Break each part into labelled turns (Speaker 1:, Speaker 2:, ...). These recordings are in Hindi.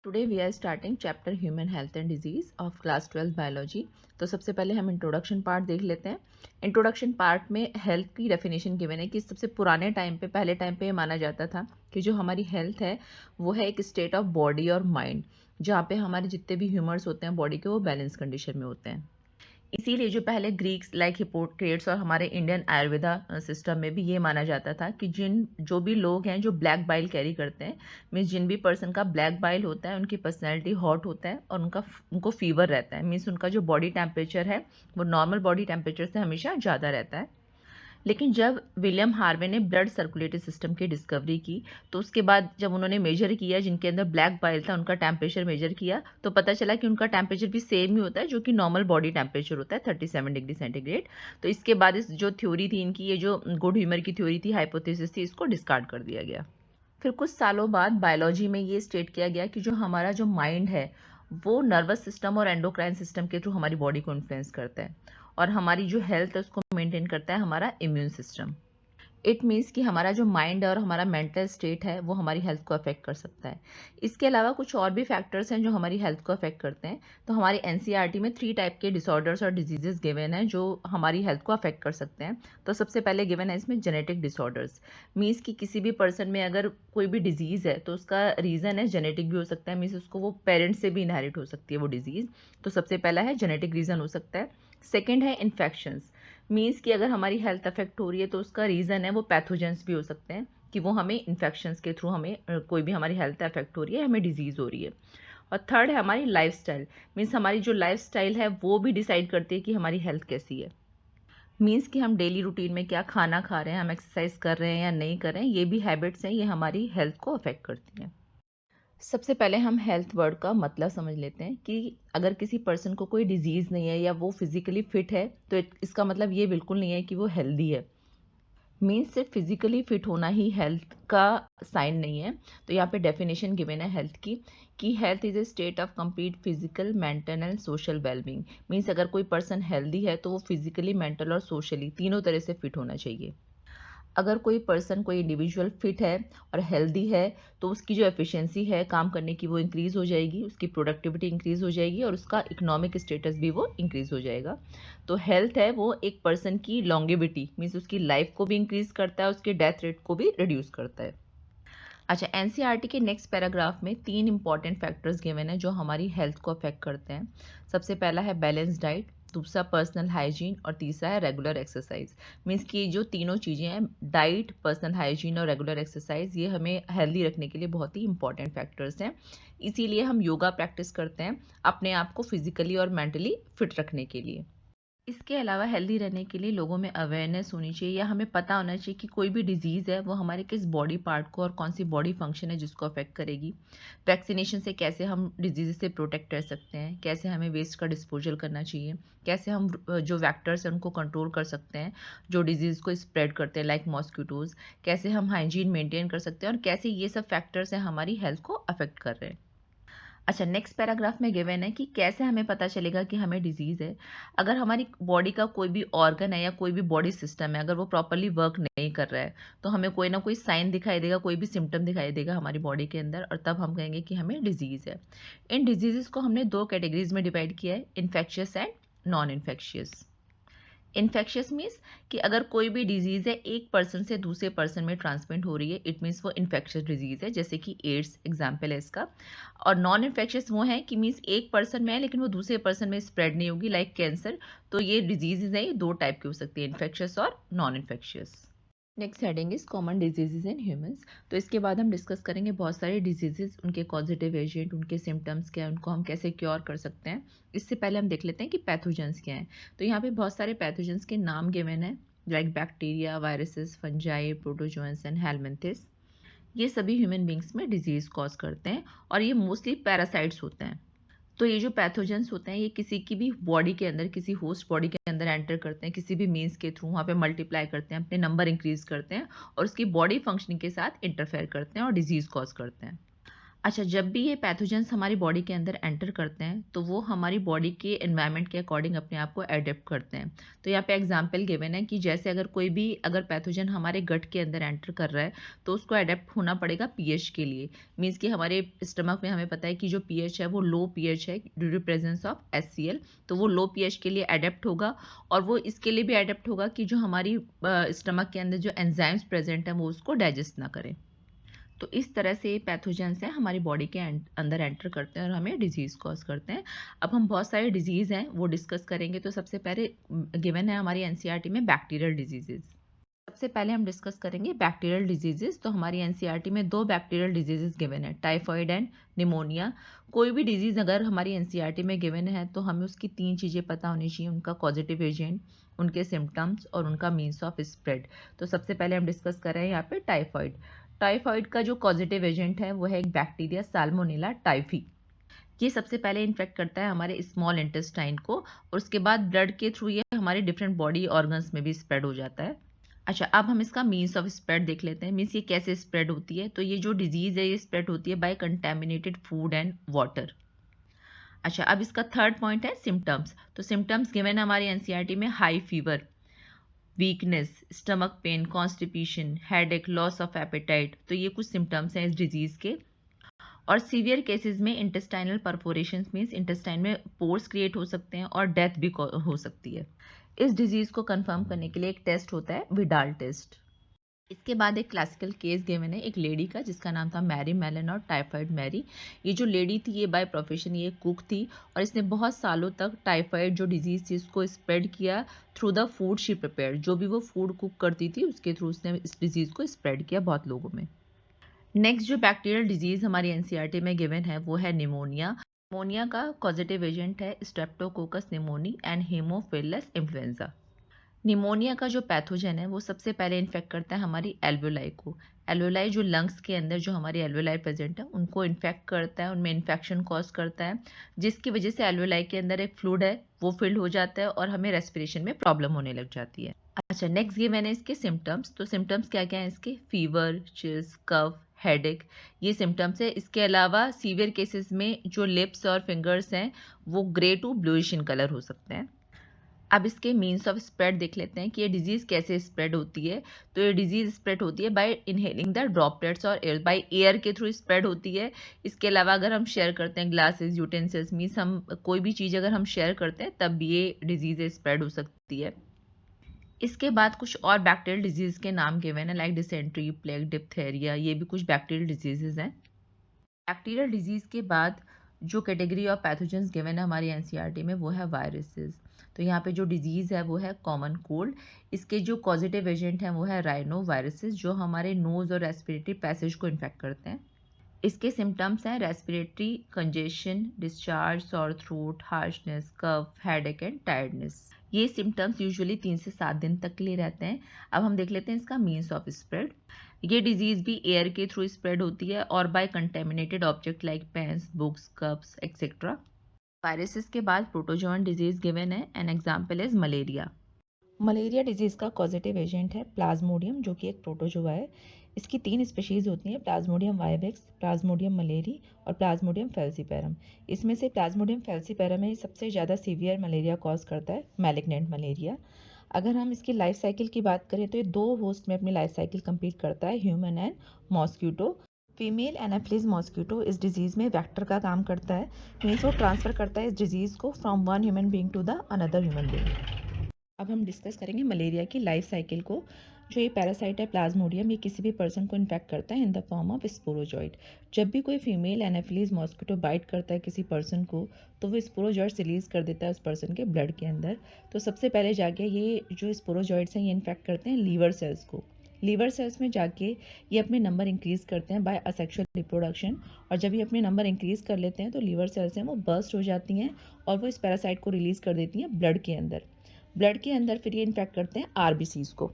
Speaker 1: Today we are starting chapter human health and disease of class 12 biology. तो सबसे पहले हम इंट्रोडक्शन पार्ट देख लेते हैं। इंट्रोडक्शन पार्ट में हेल्थ की डेफिनेशन गिवन है कि सबसे पुराने टाइम पे पहले टाइम पे ये माना जाता था कि जो हमारी हेल्थ है वो है एक स्टेट ऑफ बॉडी और माइंड, जहाँ पे हमारे जितने भी ह्यूमर्स होते हैं बॉडी के वो बैलेंस कंडीशन में होते हैं। इसीलिए जो पहले ग्रीक्स लाइक हिप्पोक्रेट्स और हमारे इंडियन आयुर्वेदा सिस्टम में भी ये माना जाता था कि जो भी लोग हैं जो ब्लैक बाइल कैरी करते हैं, मीन्स जिन भी पर्सन का ब्लैक बाइल होता है उनकी पर्सनैलिटी हॉट होता है और उनको फीवर रहता है, मीन्स उनका जो बॉडी टेम्परेचर है वो नॉर्मल बॉडी टेम्परेचर से हमेशा ज़्यादा रहता है। लेकिन जब विलियम हार्वे ने ब्लड सर्कुलेटरी सिस्टम की डिस्कवरी की, तो उसके बाद जब उन्होंने मेजर किया जिनके अंदर ब्लैक बाइल था उनका टेम्परेचर मेजर किया, तो पता चला कि उनका टेम्परेचर भी सेम ही होता है जो कि नॉर्मल बॉडी टेम्परेचर होता है 37 डिग्री सेंटीग्रेड। तो इसके बाद इस जो थ्योरी थी इनकी, ये जो गुड ह्यूमर की थ्योरी थी, हाइपोथेसिस थी, इसको डिस्कार्ड कर दिया गया। फिर कुछ सालों बाद बायोलॉजी में ये स्टेट किया गया कि जो हमारा जो माइंड है वो नर्वस सिस्टम और एंडोक्राइन सिस्टम के थ्रू हमारी बॉडी को इन्फ्लुएंस करता है, और हमारी जो हेल्थ है उसको मेंटेन करता है हमारा इम्यून सिस्टम। इट मीन्स कि हमारा जो माइंड है और हमारा मेंटल स्टेट है वो हमारी हेल्थ को अफेक्ट कर सकता है। इसके अलावा कुछ और भी फैक्टर्स हैं जो हमारी हेल्थ को अफेक्ट करते हैं। तो हमारी एनसीईआरटी में 3 टाइप के डिसऑर्डर्स और डिजीजेस गिवन हैं जो हमारी हेल्थ को अफेक्ट कर सकते हैं। तो सबसे पहले गिवन है इसमें जेनेटिक डिसऑर्डर्स। मीन्स कि किसी भी पर्सन में अगर कोई भी डिजीज़ है तो उसका रीज़न है जेनेटिक भी हो सकता है, मीन्स उसको वो पेरेंट्स से भी इनहेरिट हो सकती है वो डिजीज़। तो सबसे पहला है जेनेटिक रीज़न हो सकता है। सेकेंड है इन्फेक्शंस। मीन्स कि अगर हमारी हेल्थ अफेक्ट हो रही है तो उसका रीज़न है वो पैथोजेंस भी हो सकते हैं, कि वो हमें इन्फेक्शंस के थ्रू हमें कोई भी हमारी हेल्थ अफेक्ट हो रही है, हमें डिजीज़ हो रही है। और थर्ड है हमारी लाइफस्टाइल। मीन्स हमारी जो लाइफस्टाइल है वो भी डिसाइड करती है कि हमारी हेल्थ कैसी है। मीन्स कि हम डेली रूटीन में क्या खाना खा रहे हैं, हम एक्सरसाइज कर रहे हैं या नहीं कर रहे हैं, ये भी हैबिट्स हैं, ये हमारी हेल्थ को अफेक्ट करती हैं। सबसे पहले हम हेल्थ वर्ड का मतलब समझ लेते हैं कि अगर किसी पर्सन को कोई डिजीज़ नहीं है या वो फिजिकली फिट है तो इसका मतलब ये बिल्कुल नहीं है कि वो हेल्दी है। मीन्स सिर्फ फिजिकली फिट होना ही हेल्थ का साइन नहीं है। तो यहाँ पे डेफिनेशन गिवन है हेल्थ की कि health is a state of complete physical, mental and social wellbeing. Means अगर कोई पर्सन हेल्दी है तो वो फिजिकली, मेंटल और सोशली तीनों तरह से फिट होना चाहिए। अगर कोई पर्सन, कोई इंडिविजुअल फिट है और हेल्दी है तो उसकी जो एफिशिएंसी है काम करने की वो इंक्रीज़ हो जाएगी, उसकी प्रोडक्टिविटी इंक्रीज़ हो जाएगी और उसका इकोनॉमिक स्टेटस भी वो इंक्रीज़ हो जाएगा। तो हेल्थ है वो एक पर्सन की लॉन्गेविटी, मीन्स उसकी लाइफ को भी इंक्रीज़ करता है, उसके डेथ रेट को भी रिड्यूस करता है। अच्छा, एनसीईआरटी के नेक्स्ट पैराग्राफ में 3 इंपॉर्टेंट फैक्टर्स गिवन है जो हमारी हेल्थ को अफेक्ट करते हैं। सबसे पहला है बैलेंस डाइट, दूसरा पर्सनल हाइजीन और तीसरा है रेगुलर एक्सरसाइज। मीन्स कि जो तीनों चीज़ें हैं, डाइट, पर्सनल हाइजीन और रेगुलर एक्सरसाइज, ये हमें हेल्दी रखने के लिए बहुत ही इंपॉर्टेंट फैक्टर्स हैं। इसीलिए हम योगा प्रैक्टिस करते हैं अपने आप को फिजिकली और मेंटली फिट रखने के लिए। इसके अलावा हेल्दी रहने के लिए लोगों में अवेयरनेस होनी चाहिए, या हमें पता होना चाहिए कि कोई भी डिजीज़ है वो हमारे किस बॉडी पार्ट को और कौन सी बॉडी फंक्शन है जिसको अफेक्ट करेगी। वैक्सीनेशन से कैसे हम डिजीज़ से प्रोटेक्ट कर सकते हैं, कैसे हमें वेस्ट का डिस्पोजल करना चाहिए, कैसे हम जो वैक्टर्स हैं उनको कंट्रोल कर सकते हैं जो डिजीज़ को स्प्रेड करते हैं लाइक मॉस्किटोज़, कैसे हम हाइजीन मेंटेन कर सकते हैं और कैसे ये सब फैक्टर्स हैं हमारी हेल्थ को अफेक्ट कर रहे हैं। अच्छा, नेक्स्ट पैराग्राफ में गिवन है कि कैसे हमें पता चलेगा कि हमें डिजीज़ है। अगर हमारी बॉडी का कोई भी ऑर्गन है या कोई भी बॉडी सिस्टम है, अगर वो प्रॉपर्ली वर्क नहीं कर रहा है तो हमें कोई ना कोई साइन दिखाई देगा, कोई भी सिम्टम दिखाई देगा हमारी बॉडी के अंदर, और तब हम कहेंगे कि हमें डिजीज़ है। इन डिजीज़ को हमने 2 कैटेगरीज में डिवाइड किया है, infectious and non infectious. Infectious means कि अगर कोई भी डिजीज़ है एक पर्सन से दूसरे पर्सन में ट्रांसमिट हो रही है, इट मीन्स वो इन्फेक्शियस डिजीज़ है, जैसे कि एड्स एग्जाम्पल है इसका। और नॉन इन्फेक्शियस वो है कि मीन्स एक पर्सन में है लेकिन वो दूसरे पर्सन में स्प्रेड नहीं होगी, लाइक कैंसर। तो ये डिजीज़ है, ये 2 टाइप की हो सकती है, इन्फेक्शियस और non infectious. Next heading is common diseases in humans. तो इसके बाद हम डिस्कस करेंगे बहुत सारे डिजीजेज, उनके कॉजेटिव एजेंट, उनके सिम्टम्स क्या है, उनको हम कैसे क्योर कर सकते हैं। इससे पहले हम देख लेते हैं कि पैथोजेंस क्या है। तो यहाँ पे बहुत सारे पैथोजेंस के नाम गिवन है, like bacteria, viruses, fungi, protozoans and helminths. ये सभी ह्यूमन बींग्स में डिजीज कॉज करते हैं और ये मोस्टली पैरासाइट्स होते हैं। तो ये जो पैथोजेंस होते हैं ये किसी की भी बॉडी के अंदर, किसी होस्ट बॉडी के अंदर एंटर करते हैं, किसी भी मीन्स के थ्रू वहाँ पे मल्टीप्लाई करते हैं, अपने नंबर इंक्रीज करते हैं और उसकी बॉडी फंक्शनिंग के साथ इंटरफेयर करते हैं और डिजीज कॉज करते हैं। अच्छा, जब भी ये पैथोजेंस हमारी बॉडी के अंदर एंटर करते हैं तो वो हमारी बॉडी के एनवायरनमेंट के अकॉर्डिंग अपने आप को एडेप्ट करते हैं। तो यहाँ पे एग्जांपल गिवन है कि जैसे अगर पैथोजन हमारे गट के अंदर एंटर कर रहा है तो उसको एडेप्ट होना पड़ेगा पीएच के लिए। मीन्स कि हमारे स्टमक में हमें पता है कि जो पीएच है वो लो पीएच है due to presence of HCl, तो वो लो पीएच के लिए एडेप्ट होगा। और वो इसके लिए भी एडेप्ट होगा कि जो हमारी स्टमक के अंदर जो एंजाइम्स प्रेजेंट हैं वो उसको डाइजेस्ट ना करें। तो इस तरह से पैथोजेंस हैं हमारी बॉडी के अंदर एंटर करते हैं और हमें डिजीज़ कॉज करते हैं। अब हम बहुत सारे डिजीज़ हैं वो डिस्कस करेंगे। तो सबसे पहले गिवन है हमारी एनसीईआरटी में बैक्टीरियल डिजीजेज। सबसे पहले हम डिस्कस करेंगे बैक्टीरियल डिजीजेज। तो हमारी एनसीईआरटी में 2 बैक्टीरियल डिजीजेज गिवन है, टाइफॉइड एंड निमोनिया। कोई भी डिजीज़ अगर हमारी एनसीईआरटी में गिवन है तो हमें उसकी 3 चीज़ें पता होनी चाहिए, उनका कॉजेटिव एजेंट, उनके सिम्टम्स और उनका मीन्स ऑफ स्प्रेड। तो सबसे पहले हम डिस्कस कर रहे हैं यहाँ पे टाइफॉइड। टाइफॉइड का जो कॉजेटिव एजेंट है वो है एक बैक्टीरिया साल्मोनेला टाइफी। ये सबसे पहले इन्फेक्ट करता है हमारे स्मॉल इंटेस्टाइन को और उसके बाद ब्लड के थ्रू ये हमारे डिफरेंट बॉडी ऑर्गन्स में भी स्प्रेड हो जाता है। अच्छा, अब हम इसका मीन्स ऑफ स्प्रेड देख लेते हैं। मीन्स ये कैसे स्प्रेड होती है। तो ये जो डिजीज है ये स्प्रेड होती है by contaminated food and water. अच्छा, अब इसका थर्ड पॉइंट है सिम्टम्स। तो सिम्टम्स गिवन है हमारी एनसीईआरटी में high fever, weakness, stomach pain, constipation, headache, loss of appetite. तो ये कुछ सिम्टम्स हैं इस डिजीज के। और सीवियर केसेस में इंटेस्टाइनल परफोरेशन मीन्स इंटेस्टाइन में पोर्स क्रिएट हो सकते हैं और डेथ भी हो सकती है। इस डिजीज को कंफर्म करने के लिए एक टेस्ट होता है विडाल टेस्ट। इसके बाद एक क्लासिकल केस गिवन है एक लेडी का जिसका नाम था मैरी मेलन और टाइफाइड मैरी। ये जो लेडी थी ये बाय प्रोफेशन ये कुक थी और इसने बहुत सालों तक टाइफाइड जो डिजीज थी उसको स्प्रेड किया through the food she prepare. जो भी वो फूड कुक करती थी उसके थ्रू उसने इस डिजीज को स्प्रेड किया बहुत लोगों में। नेक्स्ट जो बैक्टीरियल डिजीज हमारी एनसीईआरटी में गिवन है वो है निमोनिया। निमोनिया का पॉजिटिव एजेंट है Streptococcus pneumoniae and Haemophilus influenza. Pneumonia का जो पैथोजन है वो सबसे पहले इन्फेक्ट करता है हमारी एल्वेलाई को। एल्वेलाई जो लंग्स के अंदर जो हमारी एल्वेलाई प्रेजेंट है उनको इन्फेक्ट करता है, उनमें इन्फेक्शन कॉज करता है जिसकी वजह से एल्वेलाई के अंदर एक फ्लूइड है वो फिल्ड हो जाता है और हमें रेस्पिरेशन में प्रॉब्लम होने लग जाती है। अच्छा, नेक्स्ट ये मैंने इसके सिम्टम्स। तो सिम्टम्स क्या क्या हैं इसके, फीवर, चिल्स, कफ, हेडेक, ये सिम्टम्स है। इसके अलावा सीवियर केसेस में जो लिप्स और फिंगर्स हैं वो grey to bluish in colour हो सकते हैं। अब इसके मीन्स ऑफ स्प्रेड देख लेते हैं कि ये डिजीज कैसे स्प्रेड होती है। तो ये डिजीज स्प्रेड होती है बाय इनहेलिंग द ड्रॉपलेट्स और एयर, बाय एयर के थ्रू स्प्रेड होती है। इसके अलावा अगर हम शेयर करते हैं ग्लासेस, यूटेंसिल्स, मीन्स हम कोई भी चीज़ अगर हम शेयर करते हैं तब भी ये डिजीज स्प्रेड हो सकती है। इसके बाद कुछ और बैक्टीरियल डिजीज के नाम गिवन है लाइक डिसेंट्री, प्लेग, डिप्थेरिया, ये भी कुछ बैक्टीरियल डिजीजेज हैं। बैक्टीरियल डिजीज के बाद जो कैटेगरी ऑफ पैथोजेंस गिवन है हमारी एनसीईआरटी में वो है वायरसेस। तो यहाँ पे जो डिजीज़ है वो है कॉमन कोल्ड। इसके जो पॉजिटिव एजेंट हैं वो है राइनो वायरसेस जो हमारे नोज़ और रेस्पिरेटरी पैसेज को इन्फेक्ट करते हैं। इसके सिम्टम्स हैं respiratory congestion, discharge, sore throat, harshness, cough, headache and tiredness. ये सिम्टम्स यूजुअली 3 से 7 दिन तक के लिए रहते हैं। अब हम देख लेते हैं इसका मीन्स ऑफ स्प्रेड। ये डिजीज भी एयर के थ्रू स्प्रेड होती है और by contaminated object like pens, books, cups etcetera. Viruses के बाद प्रोटोजोअन डिजीज गिवन है। An example is malaria. Malaria disease का पॉजिटिव एजेंट है प्लाज्मोडियम जो कि एक प्रोटोजोआ है। इसकी 3 स्पीशीज होती हैं, प्लाज्मोडियम वाइवेक्स, प्लाज्मोडियम मलेरी और प्लाज्मोडियम फेल्सीपेरम। इसमें से प्लाज्मोडियम फेल्सीपेरम है सबसे ज़्यादा सीवियर मलेरिया कॉज करता है, मैलिग्नेंट मलेरिया। अगर हम इसकी लाइफ साइकिल की बात करें तो ये 2 होस्ट में अपनी लाइफ साइकिल कंप्लीट करता है, human and mosquito. Female Anopheles mosquito इस डिजीज़ में वेक्टर का काम करता है, मीन्स वो ट्रांसफ़र करता है इस डिजीज़ को from one human being to the another human being. अब हम डिस्कस करेंगे मलेरिया की लाइफ साइकिल को। जो ये पैरासाइट है प्लाज्मोडियम, ये किसी भी पर्सन को इन्फेक्ट करता है in the form of sporozoite. जब भी कोई फीमेल एनाफिलीज मॉस्किटो बाइट करता है किसी पर्सन को तो वो स्पोरोजॉइड्स रिलीज कर देता है उस पर्सन के ब्लड के अंदर। तो सबसे पहले जाके ये जो स्पोरोजॉइड्स हैं ये इन्फेक्ट करते हैं लीवर सेल्स को। लीवर सेल्स में जाके ये अपने नंबर इंक्रीज करते हैं बाय असेक्सुअल रिप्रोडक्शन। और जब ये अपने नंबर इंक्रीज कर लेते हैं तो लीवर सेल्स हैं वो बर्स्ट हो जाती हैं और वो इस पैरासाइट को रिलीज कर देती हैं ब्लड के अंदर। ब्लड के अंदर फिर ये इन्फेक्ट करते हैं आरबीसीज को।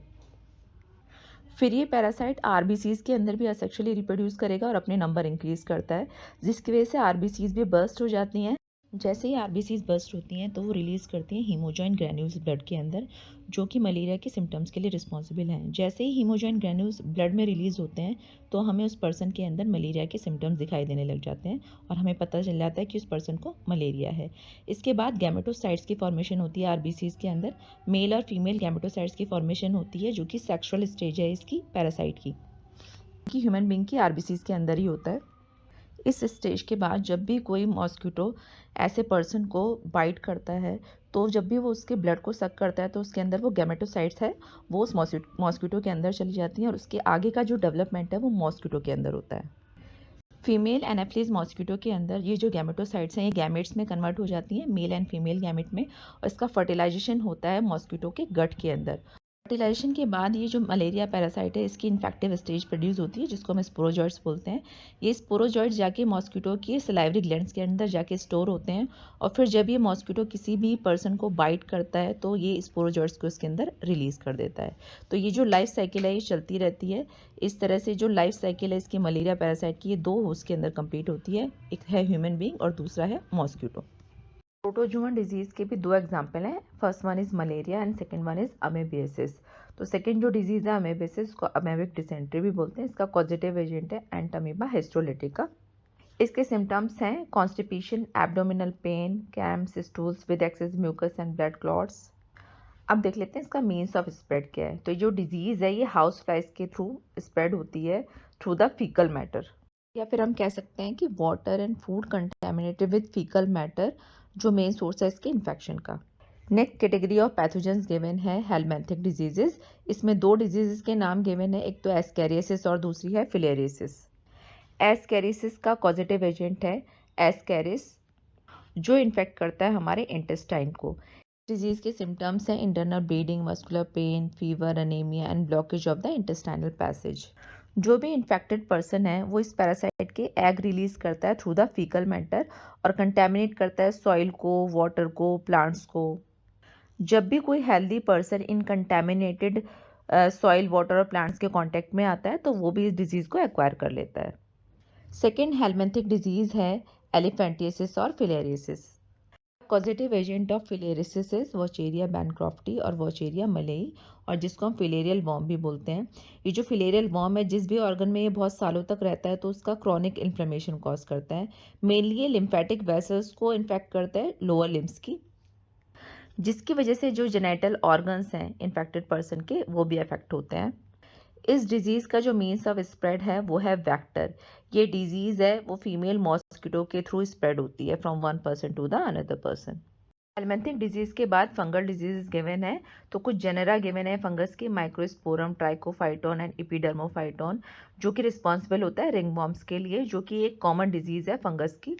Speaker 1: फिर ये पैरासाइट आरबीसीज के अंदर भी असेक्सुअली रिप्रोड्यूस करेगा और अपने नंबर इंक्रीज करता है जिसकी वजह से आरबीसीज भी बर्स्ट हो जाती हैं। जैसे ही आरबीसीज बर्स्ट होती हैं तो वो रिलीज़ करती हैं हीमोजॉइन ग्रैन्यूल्स ब्लड के अंदर, जो कि मलेरिया के सिम्टम्स के लिए रिस्पॉन्सिबल हैं। जैसे ही हीमोजॉइन ग्रैन्यूल्स ब्लड में रिलीज़ होते हैं तो हमें उस पर्सन के अंदर मलेरिया के सिम्टम्स दिखाई देने लग जाते हैं और हमें पता चल जाता है कि उस पर्सन को मलेरिया है। इसके बाद गैमेटोसाइट्स की फॉर्मेशन होती है आरबीसीज के अंदर। मेल और फीमेल गैमेटोसाइट्स की फॉर्मेशन होती है, जो कि सेक्सुअल स्टेज है इसकी पैरासाइट की, ह्यूमन बींग की आरबीसीज के अंदर ही होता है। इस स्टेज के बाद जब भी कोई मॉस्किटो ऐसे पर्सन को बाइट करता है, तो जब भी वो उसके ब्लड को सक करता है तो उसके अंदर वो गैमेटोसाइट्स है वो उस मॉस्किटो के अंदर चली जाती हैं और उसके आगे का जो डेवलपमेंट है वो मॉस्किटो के अंदर होता है। फीमेल एनाफिलीज मॉस्किटो के अंदर ये जो गैमेटोसाइट्स हैं ये गैमेट्स में कन्वर्ट हो जाती हैं, मेल एंड फीमेल गैमेट में, और इसका फर्टिलाइजेशन होता है मॉस्किटो के गट के अंदर। फर्टिलाइजेशन के बाद ये जो मलेरिया पैरासाइट है इसकी इन्फेक्टिव स्टेज प्रोड्यूस होती है, जिसको हम स्पोरोजॉइट्स बोलते हैं। ये स्पोरोजॉइट्स जाके मॉस्किटो के सलाइवरी ग्लैंड्स के अंदर जाके स्टोर होते हैं और फिर जब ये मॉस्किटो किसी भी पर्सन को बाइट करता है तो ये स्पोरोजॉइट्स को इसके अंदर रिलीज कर देता है। तो ये जो लाइफ साइकिल है ये चलती रहती है। इस तरह से जो लाइफ साइकिल है इसकी मलेरिया पैरासाइट की, ये 2 होस्ट के अंदर कंप्लीट होती है, एक है ह्यूमन बींग और दूसरा है मॉस्किटो। प्रोटोजोअन डिजीज के भी 2 एग्जाम्पल हैं। First one is malaria and second one is amoebiasis. तो सेकेंड जो डिजीज है अमेबियासिस को अमेबिक डिसेंट्री भी बोलते हैं। इसका कॉजेटिव एजेंट है एंटामीबा हिस्टोलिटिका। इसके सिम्टम्स हैं constipation, abdominal pain, cramps, stools with excess mucus and blood clots. अब देख लेते हैं इसका मीन्स ऑफ स्प्रेड क्या है। तो जो डिजीज है ये हाउस फ्लाइज के थ्रू स्प्रेड होती है थ्रू द फीकल मैटर, या फिर हम कह सकते हैं कि water and food contaminated with faecal matter जो मेन सोर्स है इसके इन्फेक्शन का। Next category of pathogens given है हेलमिंथिक डिजीजेस। इसमें 2 डिजीजेस के नाम गिवन है, एक तो एस्कैरियासिस और दूसरी है फिलेरियासिस। एस्कैरियासिस का कॉजेटिव एजेंट है एस्कैरिस, जो इन्फेक्ट करता है हमारे इंटेस्टाइन को। डिजीज के सिम्टम्स हैं internal bleeding, muscular pain, fever, anaemia and blockage of the intestinal passage. जो भी इन्फेक्टेड पर्सन है वो इस पैरासाइट के एग रिलीज करता है थ्रू द फीकल मैटर और कंटेमिनेट करता है सॉइल को, वाटर को, प्लांट्स को। जब भी कोई healthy person in contaminated soil, water और प्लांट्स के कांटेक्ट में आता है तो वो भी इस डिजीज को एक्वायर कर लेता है। सेकेंड हेलमिंथिक डिजीज है एलिफेंटियासिस और filariasis. Causative agent of filariasis is Wuchereria bancrofti और वॉचेरिया मलेई, और जिसको हम फिलेरियल वॉर्म भी बोलते हैं। ये जो फिलेरियल वॉर्म है जिस भी ऑर्गन में ये बहुत सालों तक रहता है तो उसका क्रॉनिक इन्फ्लेमेशन कॉज करता है। मेनली ये लिम्फेटिक वेसल्स को इन्फेक्ट करता है, लोअर लिम्स की, जिसकी वजह से जो जेनेटल ऑर्गन्स हैं इन्फेक्टेड पर्सन के वो भी अफेक्ट होते हैं। इस डिजीज का जो मीन्स ऑफ स्प्रेड है वो है वेक्टर। ये डिजीज है वो फीमेल मॉस्किटो के थ्रू स्प्रेड होती है from one person to the another person. Helminthic disease के बाद फंगल डिजीज गिवन है। तो कुछ जेनेरा गिवन है फंगस की, माइक्रोस्पोरम, ट्राइकोफाइटोन एंड एपिडर्मोफाइटोन, जो कि रिस्पॉन्सिबल होता है रिंगवॉर्म्स के लिए, जो कि एक कॉमन डिजीज है फंगस की।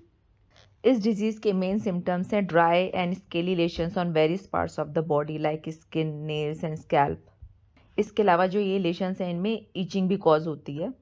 Speaker 1: इस डिजीज के मेन सिम्टम्स हैं dry and scaly lesions on various parts of the body like skin, nails and scalp. इसके अलावा जो ये लेशंस हैं इनमें ईचिंग भी कॉज होती है।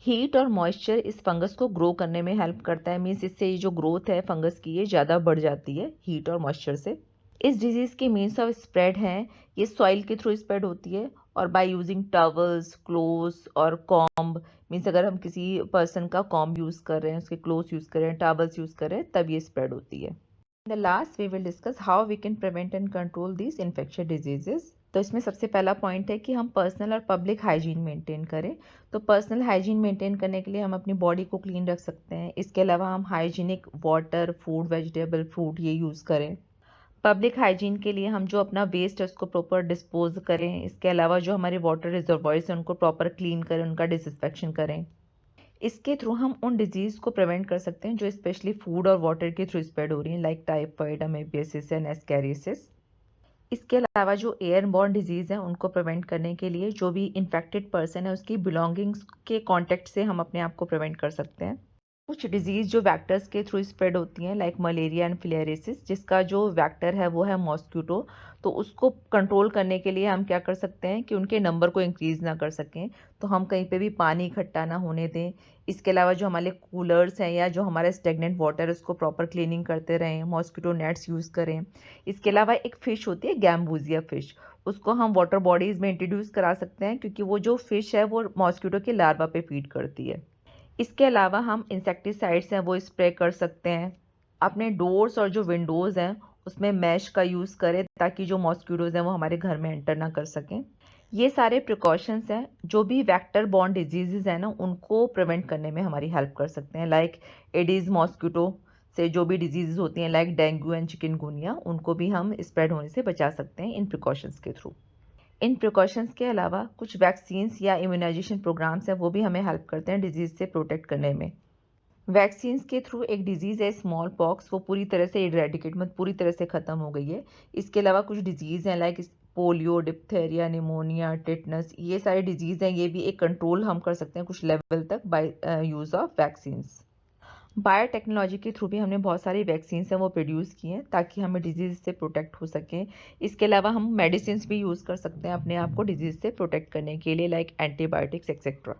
Speaker 1: हीट और मॉइस्चर इस फंगस को ग्रो करने में हेल्प करता है, मीन्स इससे ये जो ग्रोथ है फंगस की ये ज़्यादा बढ़ जाती है हीट और मॉइस्चर से। इस डिजीज़ के मीन्स ऑफ स्प्रेड हैं, ये सॉइल के थ्रू स्प्रेड होती है और बाय यूजिंग टॉवल्स, क्लोथ्स और कॉम्ब। मीन्स अगर हम किसी पर्सन का कॉम्ब यूज़ कर रहे हैं, उसके क्लोथ्स यूज़ कर रहे हैं, टॉवल्स यूज़ कर रहे हैं, तब ये स्प्रेड होती है। In the last we will discuss how we can prevent and control these infectious diseases. तो इसमें सबसे पहला पॉइंट है कि हम पर्सनल और पब्लिक हाइजीन मेंटेन करें। तो पर्सनल हाइजीन मेंटेन करने के लिए हम अपनी बॉडी को क्लीन रख सकते हैं। इसके अलावा हम hygienic water, food, vegetable, fruit ये यूज़ करें। पब्लिक हाइजीन के लिए हम जो अपना वेस्ट है उसको प्रॉपर डिस्पोज करें। इसके अलावा जो हमारे वाटर रिजर्वॉयर्स हैं उनको प्रॉपर क्लीन करें, उनका डिसइंफेक्शन करें। इसके थ्रू हम उन डिजीज़ को प्रिवेंट कर सकते हैं जो स्पेशली फूड और वाटर के थ्रू स्प्रेड हो रही हैं, लाइक टाइफाइड, अमेबियासिस एंड एस्कैरियासिस। इसके अलावा जो एयरबॉर्न डिजीज़ हैं उनको प्रिवेंट करने के लिए जो भी इन्फेक्टेड पर्सन है उसकी बिलोंगिंग्स के कांटेक्ट से हम अपने आप को प्रिवेंट कर सकते हैं। कुछ डिजीज़ जो वेक्टर्स के थ्रू स्प्रेड होती हैं लाइक मलेरिया एंड फिलेरियासिस, जिसका जो वेक्टर है वो है मॉस्किटो। तो उसको कंट्रोल करने के लिए हम क्या कर सकते हैं कि उनके नंबर को इंक्रीज़ ना कर सकें, तो हम कहीं पे भी पानी इकट्ठा ना होने दें। इसके अलावा जो हमारे कूलर्स हैं या जो हमारा स्टेगनेंट वाटर है उसको प्रॉपर क्लीनिंग करते रहें, मॉस्किटो नेट्स यूज़ करें। इसके अलावा एक फ़िश होती है गैम्बूजिया फ़िश, उसको हम वाटर बॉडीज़ में इंट्रोड्यूस करा सकते हैं क्योंकि वो जो फ़िश है वो मॉस्किटो के लार्वा पे फीड करती है। इसके अलावा हम इंसेक्टिसाइड्स हैं वो स्प्रे कर सकते हैं। अपने डोर्स और जो विंडोज़ हैं उसमें मैश का यूज़ करें ताकि जो मॉस्किटोज़ हैं वो हमारे घर में एंटर ना कर सकें। ये सारे प्रिकॉशंस हैं जो भी वेक्टर बॉर्न डिजीज़ हैं ना उनको प्रिवेंट करने में हमारी हेल्प कर सकते हैं। लाइक एडिस मॉस्किटो से जो भी डिजीज़ होती हैं लाइक डेंगू एंड चिकनगुनिया, उनको भी हम स्प्रेड होने से बचा सकते हैं इन प्रिकॉशंस के थ्रू। इन प्रिकॉशंस के अलावा कुछ वैक्सीन्स या इम्यूनाइजेशन प्रोग्राम्स हैं वो भी हमें हेल्प करते हैं डिजीज़ से प्रोटेक्ट करने में। वैक्सीन्स के थ्रू एक डिजीज़ है स्मॉल पॉक्स, वो पूरी तरह से इरेडिकेट मतलब पूरी तरह से ख़त्म हो गई है। इसके अलावा कुछ डिजीज़ हैं like polio, diphtheria, pneumonia, tetanus, ये सारी डिजीज़ हैं, ये भी एक कंट्रोल हम कर सकते हैं कुछ लेवल तक by use of vaccines. Biotechnology के थ्रू भी हमने बहुत सारी वैक्सीन्स हैं वो प्रोड्यूस की हैं ताकि हमें डिजीज़ से प्रोटेक्ट हो सकें। इसके अलावा हम मेडिसिन भी यूज़ कर सकते हैं अपने आप को डिजीज़ से प्रोटेक्ट करने के लिए लाइक एंटीबायोटिक्स एक्सेट्रा।